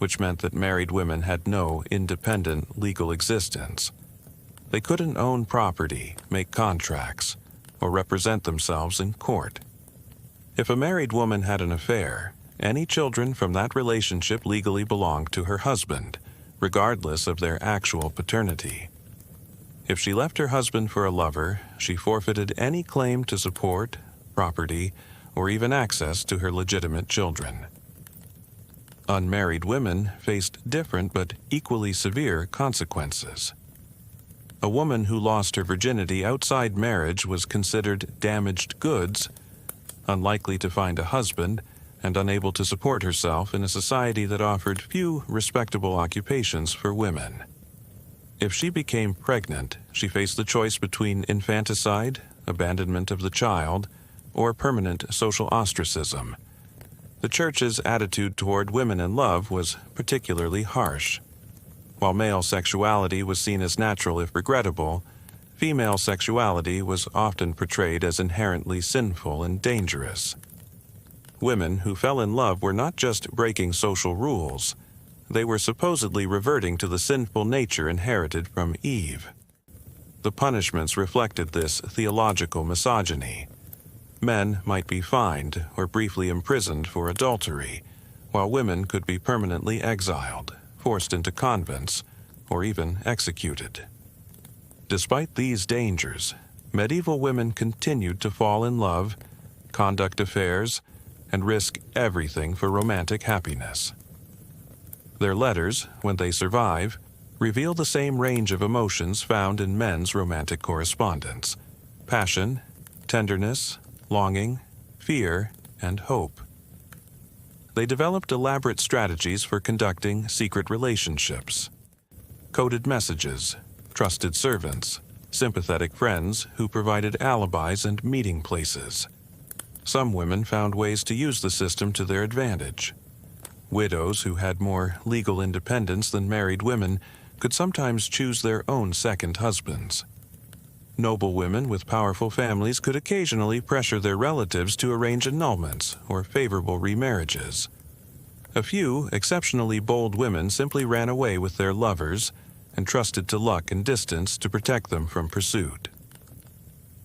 which meant that married women had no independent legal existence. They couldn't own property, make contracts, or represent themselves in court. If a married woman had an affair, any children from that relationship legally belonged to her husband, regardless of their actual paternity. If she left her husband for a lover, she forfeited any claim to support, property, or even access to her legitimate children. Unmarried women faced different but equally severe consequences. A woman who lost her virginity outside marriage was considered damaged goods, unlikely to find a husband, and unable to support herself in a society that offered few respectable occupations for women. If she became pregnant, she faced the choice between infanticide, abandonment of the child, or permanent social ostracism. The Church's attitude toward women in love was particularly harsh. While male sexuality was seen as natural if regrettable, female sexuality was often portrayed as inherently sinful and dangerous. Women who fell in love were not just breaking social rules, they were supposedly reverting to the sinful nature inherited from Eve. The punishments reflected this theological misogyny. Men might be fined or briefly imprisoned for adultery, while women could be permanently exiled, forced into convents, or even executed. Despite these dangers, medieval women continued to fall in love, conduct affairs, and risk everything for romantic happiness. Their letters, when they survive, reveal the same range of emotions found in men's romantic correspondence: passion, tenderness, longing, fear, and hope. They developed elaborate strategies for conducting secret relationships. Coded messages, trusted servants, sympathetic friends who provided alibis and meeting places. Some women found ways to use the system to their advantage. Widows who had more legal independence than married women could sometimes choose their own second husbands. Noble women with powerful families could occasionally pressure their relatives to arrange annulments or favorable remarriages. A few exceptionally bold women simply ran away with their lovers and trusted to luck and distance to protect them from pursuit.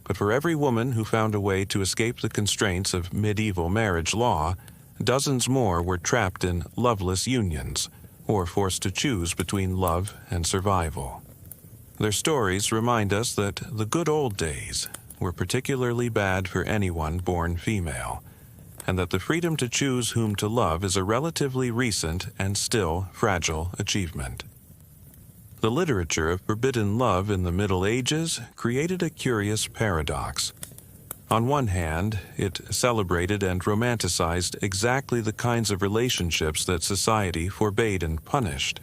But for every woman who found a way to escape the constraints of medieval marriage law, dozens more were trapped in loveless unions or forced to choose between love and survival. Their stories remind us that the good old days were particularly bad for anyone born female, and that the freedom to choose whom to love is a relatively recent and still fragile achievement. The literature of forbidden love in the Middle Ages created a curious paradox. On one hand, it celebrated and romanticized exactly the kinds of relationships that society forbade and punished.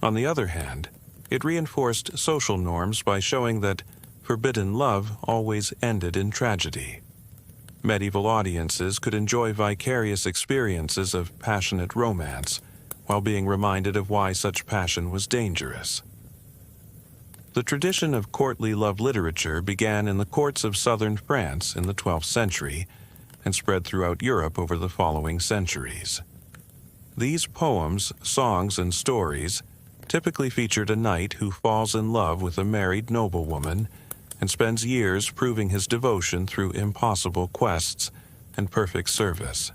On the other hand, it reinforced social norms by showing that forbidden love always ended in tragedy. Medieval audiences could enjoy vicarious experiences of passionate romance, while being reminded of why such passion was dangerous. The tradition of courtly love literature began in the courts of southern France in the 12th century and spread throughout Europe over the following centuries. These poems, songs, and stories typically featured a knight who falls in love with a married noblewoman and spends years proving his devotion through impossible quests and perfect service.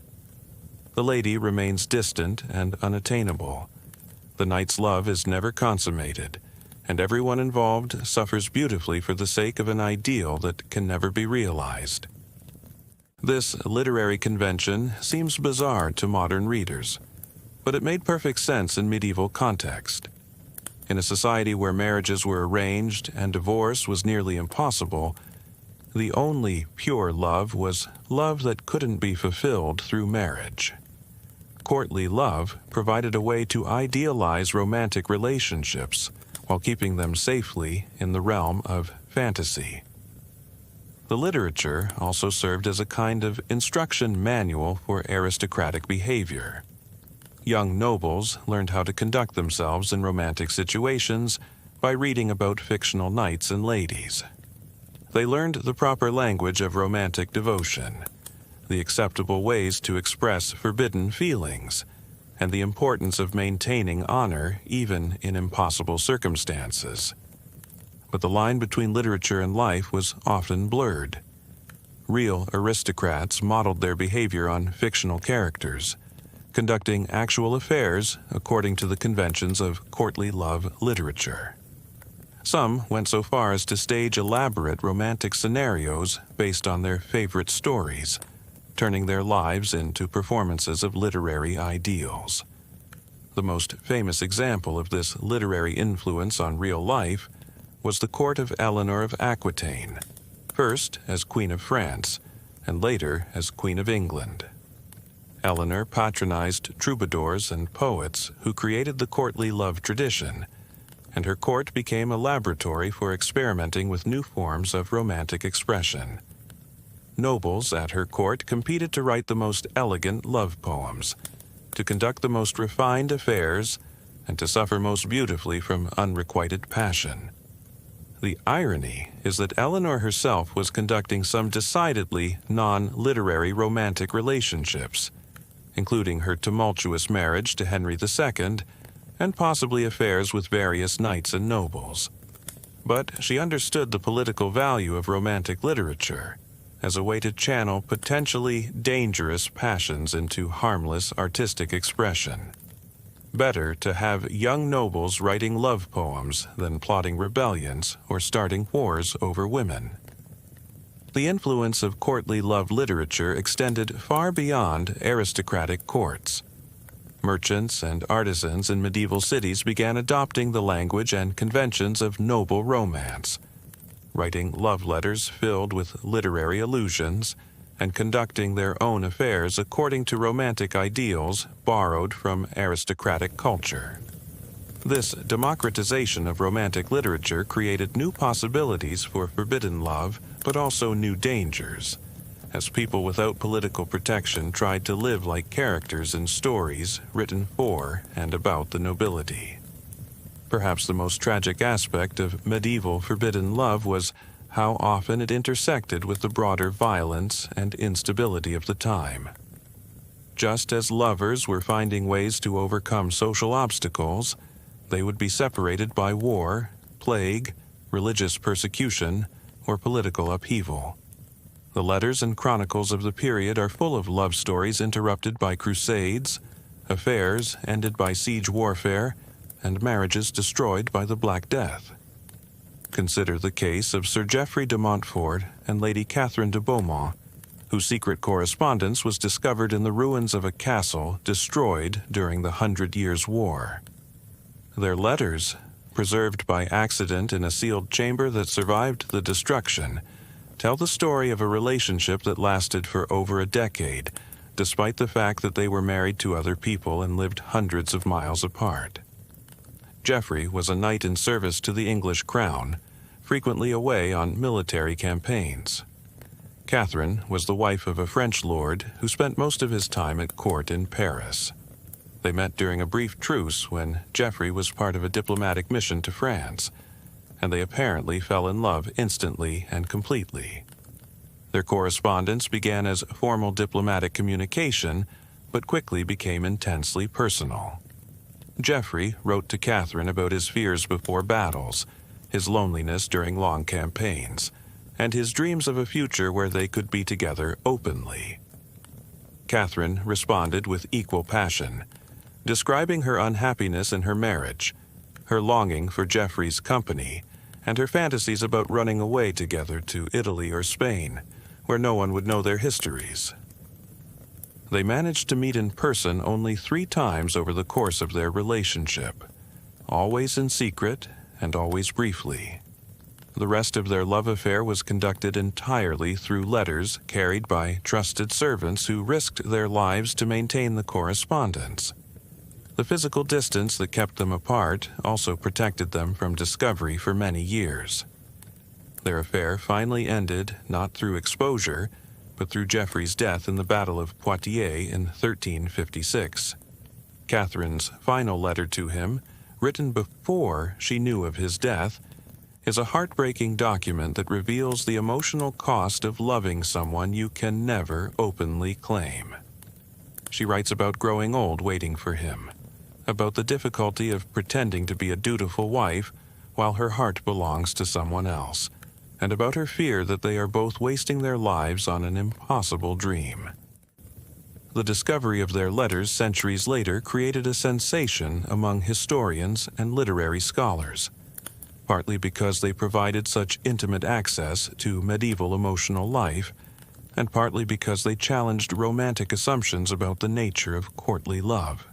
The lady remains distant and unattainable. The knight's love is never consummated, and everyone involved suffers beautifully for the sake of an ideal that can never be realized. This literary convention seems bizarre to modern readers, but it made perfect sense in medieval context. In a society where marriages were arranged and divorce was nearly impossible, the only pure love was love that couldn't be fulfilled through marriage. Courtly love provided a way to idealize romantic relationships while keeping them safely in the realm of fantasy. The literature also served as a kind of instruction manual for aristocratic behavior. Young nobles learned how to conduct themselves in romantic situations by reading about fictional knights and ladies. They learned the proper language of romantic devotion, the acceptable ways to express forbidden feelings, and the importance of maintaining honor even in impossible circumstances. But the line between literature and life was often blurred. Real aristocrats modeled their behavior on fictional characters, conducting actual affairs according to the conventions of courtly love literature. Some went so far as to stage elaborate romantic scenarios based on their favorite stories, turning their lives into performances of literary ideals. The most famous example of this literary influence on real life was the court of Eleanor of Aquitaine, first as Queen of France, and later as Queen of England. Eleanor patronized troubadours and poets who created the courtly love tradition, and her court became a laboratory for experimenting with new forms of romantic expression. Nobles at her court competed to write the most elegant love poems, to conduct the most refined affairs, and to suffer most beautifully from unrequited passion. The irony is that Eleanor herself was conducting some decidedly non-literary romantic relationships, including her tumultuous marriage to Henry II, and possibly affairs with various knights and nobles. But she understood the political value of romantic literature as a way to channel potentially dangerous passions into harmless artistic expression. Better to have young nobles writing love poems than plotting rebellions or starting wars over women. The influence of courtly love literature extended far beyond aristocratic courts. Merchants and artisans in medieval cities began adopting the language and conventions of noble romance, writing love letters filled with literary allusions, and conducting their own affairs according to romantic ideals borrowed from aristocratic culture. This democratization of romantic literature created new possibilities for forbidden love, but also new dangers, as people without political protection tried to live like characters in stories written for and about the nobility. Perhaps the most tragic aspect of medieval forbidden love was how often it intersected with the broader violence and instability of the time. Just as lovers were finding ways to overcome social obstacles, they would be separated by war, plague, religious persecution, or political upheaval. The letters and chronicles of the period are full of love stories interrupted by crusades, affairs ended by siege warfare, and marriages destroyed by the Black Death. Consider the case of Sir Geoffrey de Montfort and Lady Catherine de Beaumont, whose secret correspondence was discovered in the ruins of a castle destroyed during the 100 Years' War. Their letters, preserved by accident in a sealed chamber that survived the destruction, tell the story of a relationship that lasted for over a decade, despite the fact that they were married to other people and lived hundreds of miles apart. Geoffrey was a knight in service to the English crown, frequently away on military campaigns. Catherine was the wife of a French lord who spent most of his time at court in Paris. They met during a brief truce when Geoffrey was part of a diplomatic mission to France, and they apparently fell in love instantly and completely. Their correspondence began as formal diplomatic communication, but quickly became intensely personal. Geoffrey wrote to Catherine about his fears before battles, his loneliness during long campaigns, and his dreams of a future where they could be together openly. Catherine responded with equal passion, describing her unhappiness in her marriage, her longing for Geoffrey's company, and her fantasies about running away together to Italy or Spain, where no one would know their histories. They managed to meet in person only 3 times over the course of their relationship, always in secret and always briefly. The rest of their love affair was conducted entirely through letters carried by trusted servants who risked their lives to maintain the correspondence. The physical distance that kept them apart also protected them from discovery for many years. Their affair finally ended not through exposure, but through Geoffrey's death in the Battle of Poitiers in 1356. Catherine's final letter to him, written before she knew of his death, is a heartbreaking document that reveals the emotional cost of loving someone you can never openly claim. She writes about growing old waiting for him, about the difficulty of pretending to be a dutiful wife while her heart belongs to someone else, and about her fear that they are both wasting their lives on an impossible dream. The discovery of their letters centuries later created a sensation among historians and literary scholars, partly because they provided such intimate access to medieval emotional life, and partly because they challenged romantic assumptions about the nature of courtly love.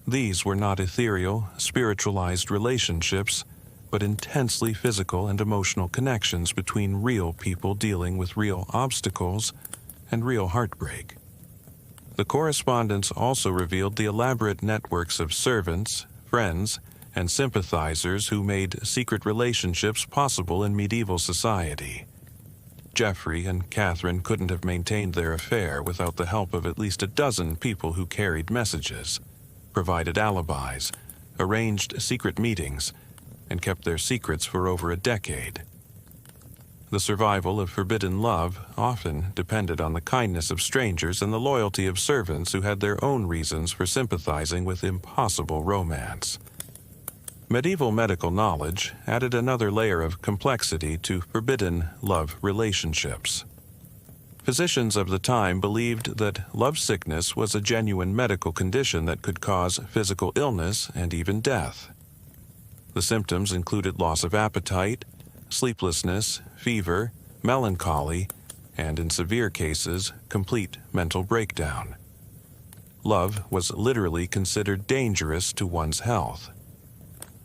These were not ethereal, spiritualized relationships, but intensely physical and emotional connections between real people dealing with real obstacles and real heartbreak. The correspondence also revealed the elaborate networks of servants, friends, and sympathizers who made secret relationships possible in medieval society. Geoffrey and Catherine couldn't have maintained their affair without the help of at least a dozen people who carried messages, provided alibis, arranged secret meetings, and kept their secrets for over a decade. The survival of forbidden love often depended on the kindness of strangers and the loyalty of servants who had their own reasons for sympathizing with impossible romance. Medieval medical knowledge added another layer of complexity to forbidden love relationships. Physicians of the time believed that lovesickness was a genuine medical condition that could cause physical illness and even death. The symptoms included loss of appetite, sleeplessness, fever, melancholy, and in severe cases, complete mental breakdown. Love was literally considered dangerous to one's health.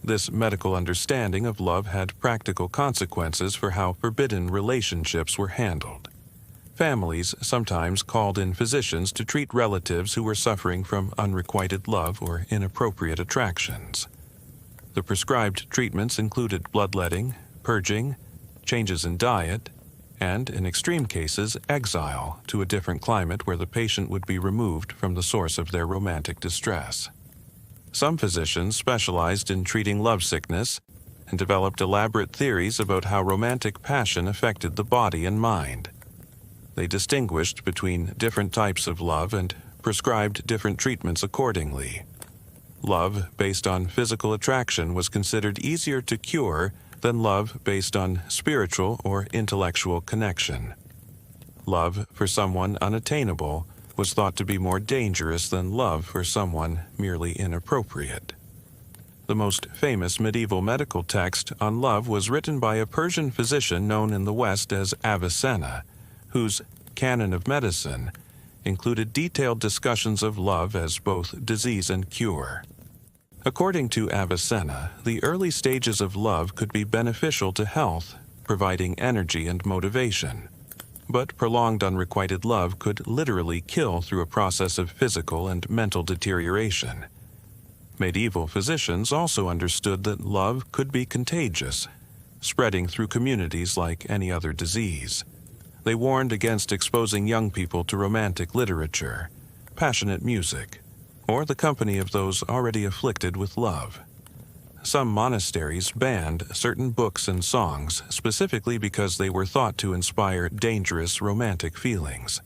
This medical understanding of love had practical consequences for how forbidden relationships were handled. Families sometimes called in physicians to treat relatives who were suffering from unrequited love or inappropriate attractions. The prescribed treatments included bloodletting, purging, changes in diet, and, in extreme cases, exile to a different climate where the patient would be removed from the source of their romantic distress. Some physicians specialized in treating lovesickness and developed elaborate theories about how romantic passion affected the body and mind. They distinguished between different types of love and prescribed different treatments accordingly. Love based on physical attraction was considered easier to cure than love based on spiritual or intellectual connection. Love for someone unattainable was thought to be more dangerous than love for someone merely inappropriate. The most famous medieval medical text on love was written by a Persian physician known in the West as Avicenna, whose Canon of Medicine included detailed discussions of love as both disease and cure. According to Avicenna, the early stages of love could be beneficial to health, providing energy and motivation. But prolonged unrequited love could literally kill through a process of physical and mental deterioration. Medieval physicians also understood that love could be contagious, spreading through communities like any other disease. They warned against exposing young people to romantic literature, passionate music, or the company of those already afflicted with love. Some monasteries banned certain books and songs specifically because they were thought to inspire dangerous romantic feelings.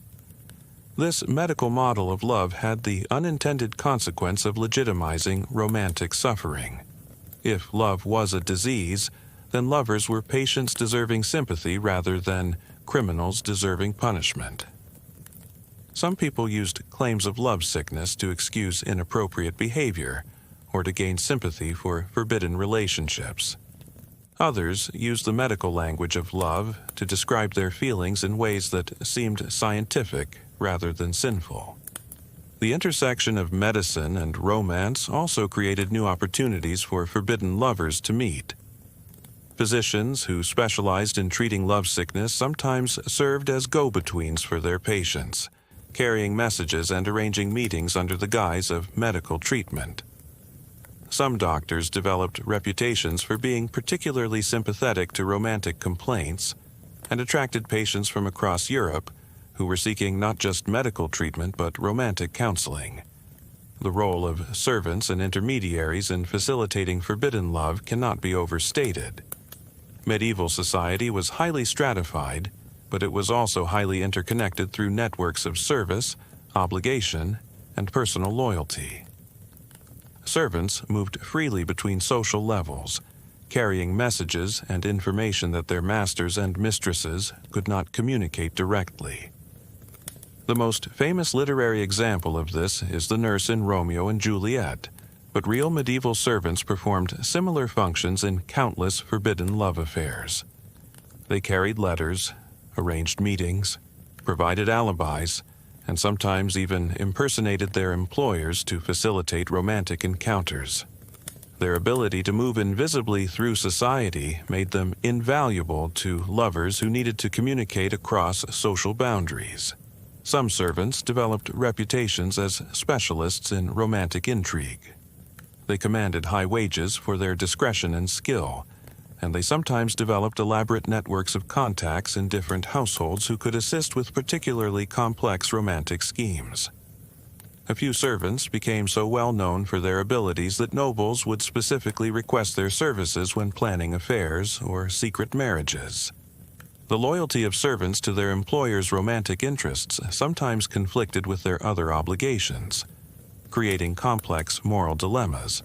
This medical model of love had the unintended consequence of legitimizing romantic suffering. If love was a disease, then lovers were patients deserving sympathy rather than criminals deserving punishment. Some people used claims of lovesickness to excuse inappropriate behavior or to gain sympathy for forbidden relationships. Others used the medical language of love to describe their feelings in ways that seemed scientific rather than sinful. The intersection of medicine and romance also created new opportunities for forbidden lovers to meet. Physicians who specialized in treating lovesickness sometimes served as go-betweens for their patients, carrying messages and arranging meetings under the guise of medical treatment. Some doctors developed reputations for being particularly sympathetic to romantic complaints and attracted patients from across Europe who were seeking not just medical treatment but romantic counseling. The role of servants and intermediaries in facilitating forbidden love cannot be overstated. Medieval society was highly stratified, but it was also highly interconnected through networks of service, obligation, and personal loyalty. Servants moved freely between social levels, carrying messages and information that their masters and mistresses could not communicate directly. The most famous literary example of this is the nurse in Romeo and Juliet, but real medieval servants performed similar functions in countless forbidden love affairs. They carried letters, arranged meetings, provided alibis, and sometimes even impersonated their employers to facilitate romantic encounters. Their ability to move invisibly through society made them invaluable to lovers who needed to communicate across social boundaries. Some servants developed reputations as specialists in romantic intrigue. They commanded high wages for their discretion and skill, and they sometimes developed elaborate networks of contacts in different households who could assist with particularly complex romantic schemes. A few servants became so well known for their abilities that nobles would specifically request their services when planning affairs or secret marriages. The loyalty of servants to their employers' romantic interests sometimes conflicted with their other obligations, creating complex moral dilemmas.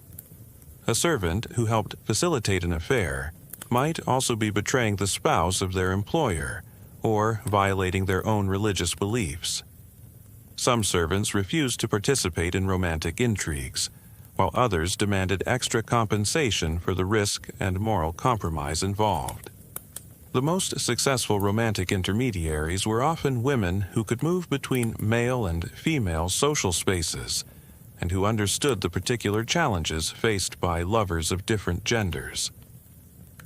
A servant who helped facilitate an affair might also be betraying the spouse of their employer or violating their own religious beliefs. Some servants refused to participate in romantic intrigues, while others demanded extra compensation for the risk and moral compromise involved. The most successful romantic intermediaries were often women who could move between male and female social spaces and who understood the particular challenges faced by lovers of different genders.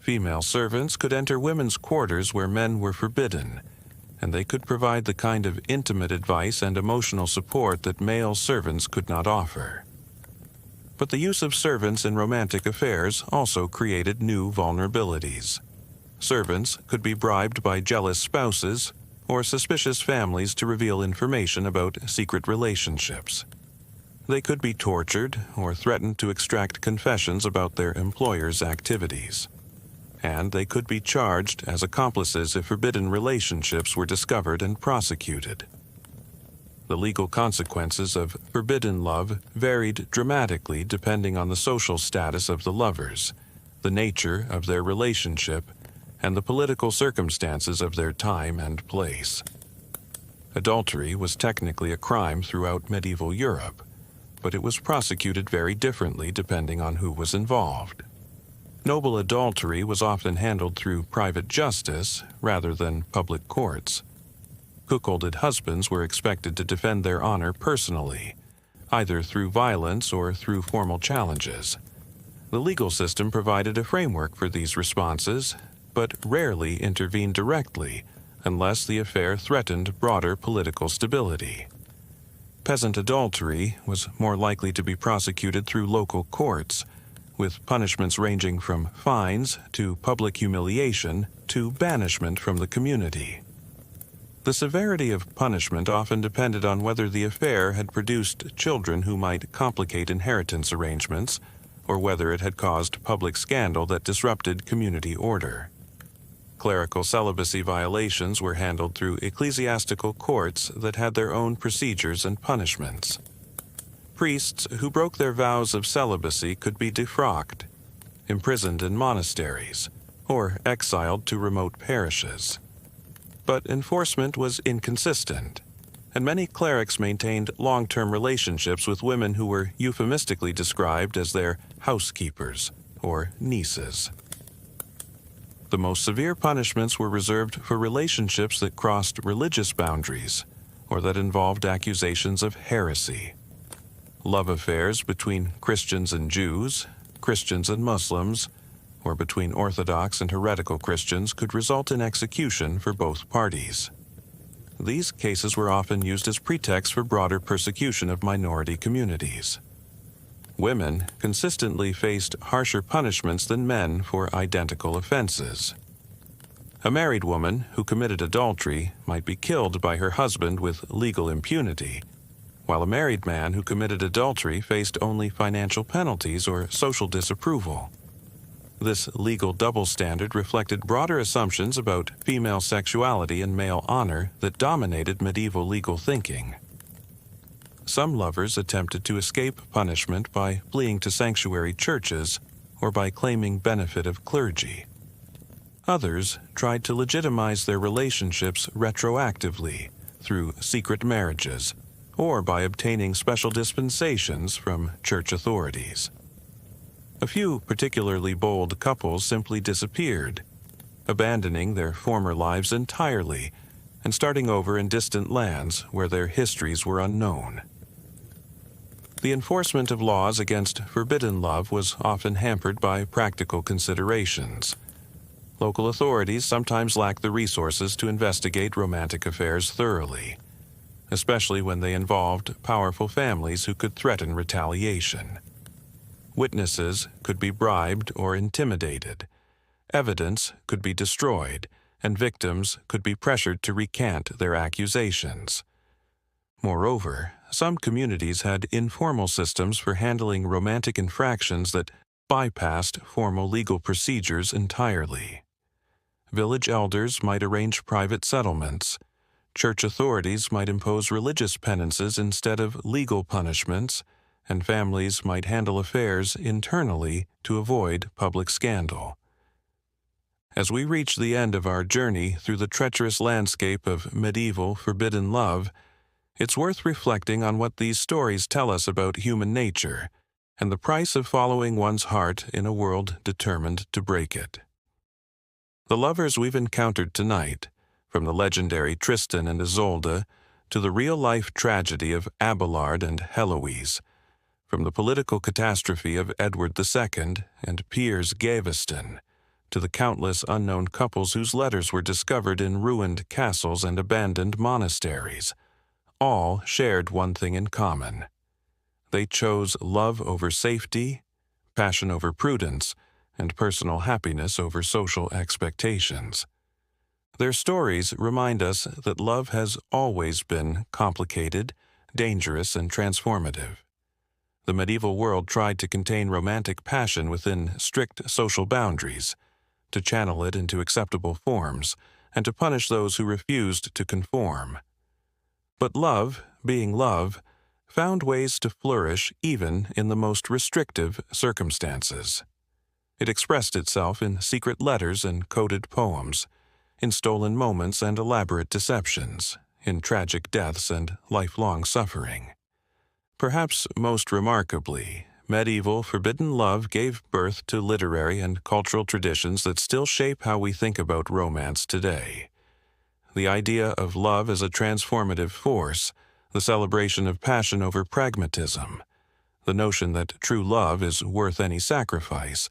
Female servants could enter women's quarters where men were forbidden, and they could provide the kind of intimate advice and emotional support that male servants could not offer. But the use of servants in romantic affairs also created new vulnerabilities. Servants could be bribed by jealous spouses or suspicious families to reveal information about secret relationships. They could be tortured or threatened to extract confessions about their employer's activities. And they could be charged as accomplices if forbidden relationships were discovered and prosecuted. The legal consequences of forbidden love varied dramatically depending on the social status of the lovers, the nature of their relationship, and the political circumstances of their time and place. Adultery was technically a crime throughout medieval Europe, but it was prosecuted very differently depending on who was involved. Noble adultery was often handled through private justice rather than public courts. Cuckolded husbands were expected to defend their honor personally, either through violence or through formal challenges. The legal system provided a framework for these responses, but rarely intervened directly unless the affair threatened broader political stability. Peasant adultery was more likely to be prosecuted through local courts, with punishments ranging from fines to public humiliation to banishment from the community. The severity of punishment often depended on whether the affair had produced children who might complicate inheritance arrangements, or whether it had caused public scandal that disrupted community order. Clerical celibacy violations were handled through ecclesiastical courts that had their own procedures and punishments. Priests who broke their vows of celibacy could be defrocked, imprisoned in monasteries, or exiled to remote parishes. But enforcement was inconsistent, and many clerics maintained long-term relationships with women who were euphemistically described as their housekeepers or nieces. The most severe punishments were reserved for relationships that crossed religious boundaries or that involved accusations of heresy. Love affairs between Christians and Jews, Christians and Muslims, or between Orthodox and heretical Christians could result in execution for both parties. These cases were often used as pretexts for broader persecution of minority communities. Women consistently faced harsher punishments than men for identical offenses. A married woman who committed adultery might be killed by her husband with legal impunity, while a married man who committed adultery faced only financial penalties or social disapproval. This legal double standard reflected broader assumptions about female sexuality and male honor that dominated medieval legal thinking. Some lovers attempted to escape punishment by fleeing to sanctuary churches or by claiming benefit of clergy. Others tried to legitimize their relationships retroactively through secret marriages or by obtaining special dispensations from church authorities. A few particularly bold couples simply disappeared, abandoning their former lives entirely and starting over in distant lands where their histories were unknown. The enforcement of laws against forbidden love was often hampered by practical considerations. Local authorities sometimes lacked the resources to investigate romantic affairs thoroughly, especially when they involved powerful families who could threaten retaliation. Witnesses could be bribed or intimidated. Evidence could be destroyed, and victims could be pressured to recant their accusations. Moreover, some communities had informal systems for handling romantic infractions that bypassed formal legal procedures entirely. Village elders might arrange private settlements. Church authorities might impose religious penances instead of legal punishments, and families might handle affairs internally to avoid public scandal. As we reach the end of our journey through the treacherous landscape of medieval forbidden love, it's worth reflecting on what these stories tell us about human nature and the price of following one's heart in a world determined to break it. The lovers we've encountered tonight, from the legendary Tristan and Isolde to the real-life tragedy of Abelard and Heloise, from the political catastrophe of Edward II and Piers Gaveston, to the countless unknown couples whose letters were discovered in ruined castles and abandoned monasteries, all shared one thing in common. They chose love over safety, passion over prudence, and personal happiness over social expectations. Their stories remind us that love has always been complicated, dangerous, and transformative. The medieval world tried to contain romantic passion within strict social boundaries, to channel it into acceptable forms, and to punish those who refused to conform. But love, being love, found ways to flourish even in the most restrictive circumstances. It expressed itself in secret letters and coded poems, in stolen moments and elaborate deceptions, in tragic deaths and lifelong suffering. Perhaps most remarkably, medieval forbidden love gave birth to literary and cultural traditions that still shape how we think about romance today. The idea of love as a transformative force, the celebration of passion over pragmatism, the notion that true love is worth any sacrifice,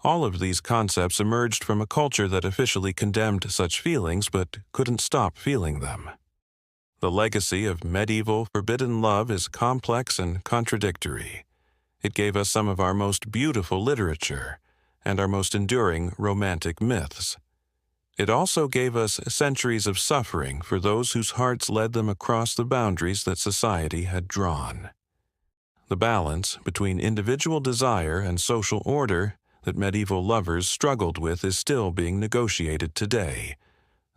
all of these concepts emerged from a culture that officially condemned such feelings but couldn't stop feeling them. The legacy of medieval forbidden love is complex and contradictory. It gave us some of our most beautiful literature and our most enduring romantic myths. It also gave us centuries of suffering for those whose hearts led them across the boundaries that society had drawn. The balance between individual desire and social order that medieval lovers struggled with is still being negotiated today,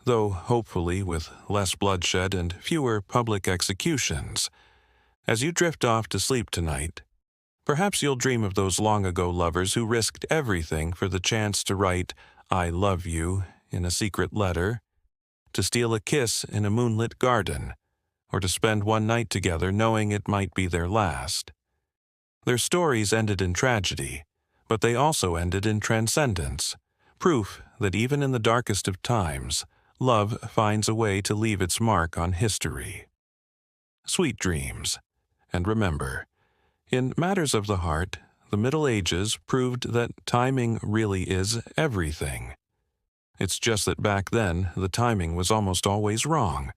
though hopefully with less bloodshed and fewer public executions. As you drift off to sleep tonight, perhaps you'll dream of those long-ago lovers who risked everything for the chance to write, "I love you," in a secret letter, to steal a kiss in a moonlit garden, or to spend one night together knowing it might be their last. Their stories ended in tragedy, but they also ended in transcendence, proof that even in the darkest of times, love finds a way to leave its mark on history. Sweet dreams. And remember, in matters of the heart, the Middle Ages proved that timing really is everything. It's just that back then, the timing was almost always wrong.